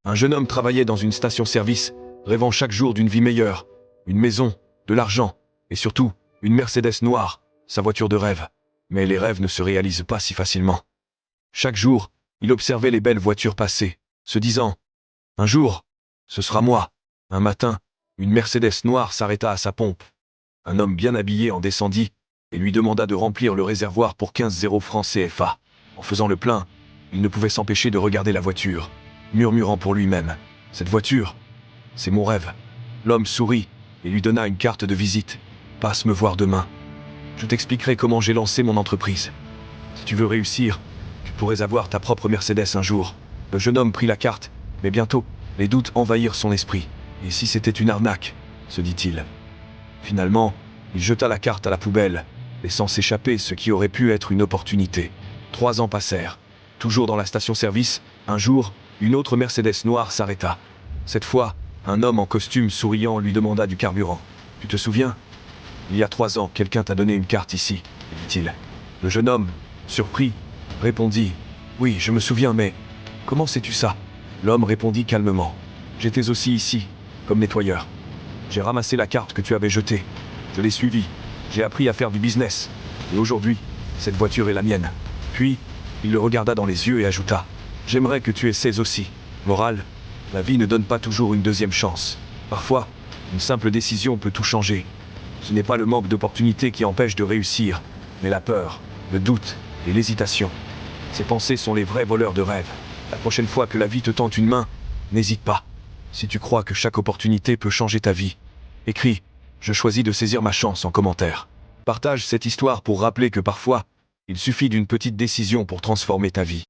Un jeune homme travaillait dans une station-service, rêvant chaque jour d'une vie meilleure, une maison, de l'argent, et surtout, une Mercedes noire, sa voiture de rêve. Mais les rêves ne se réalisent pas si facilement. Chaque jour, il observait les belles voitures passer, se disant « Un jour, ce sera moi ». Un matin, une Mercedes noire s'arrêta à sa pompe. Un homme bien habillé en descendit et lui demanda de remplir le réservoir pour 15 francs CFA. En faisant le plein, il ne pouvait s'empêcher de regarder la voiture, murmurant pour lui-même « Cette voiture, c'est mon rêve ». L'homme sourit et lui donna une carte de visite. « Passe me voir demain. Je t'expliquerai comment j'ai lancé mon entreprise. Si tu veux réussir, tu pourrais avoir ta propre Mercedes un jour ». Le jeune homme prit la carte, mais bientôt, les doutes envahirent son esprit. « Et si c'était une arnaque ?» se dit-il. Finalement, il jeta la carte à la poubelle, laissant s'échapper ce qui aurait pu être une opportunité. 3 ans passèrent. Toujours dans la station-service, un jour, une autre Mercedes noire s'arrêta. Cette fois, un homme en costume souriant lui demanda du carburant. « Tu te souviens ? Il y a 3 ans, quelqu'un t'a donné une carte ici, » dit-il. Le jeune homme, surpris, répondit « Oui, je me souviens, mais comment sais-tu ça ?» L'homme répondit calmement « J'étais aussi ici, comme nettoyeur. J'ai ramassé la carte que tu avais jetée. Je l'ai suivie. J'ai appris à faire du business. Et aujourd'hui, cette voiture est la mienne. » Puis, il le regarda dans les yeux et ajouta « J'aimerais que tu essaies aussi. Morale, la vie ne donne pas toujours une deuxième chance. Parfois, une simple décision peut tout changer. Ce n'est pas le manque d'opportunités qui empêche de réussir, mais la peur, le doute et l'hésitation. Ces pensées sont les vrais voleurs de rêves. La prochaine fois que la vie te tend une main, n'hésite pas. Si tu crois que chaque opportunité peut changer ta vie, écris « Je choisis de saisir ma chance » en commentaire. Partage cette histoire pour rappeler que parfois, il suffit d'une petite décision pour transformer ta vie.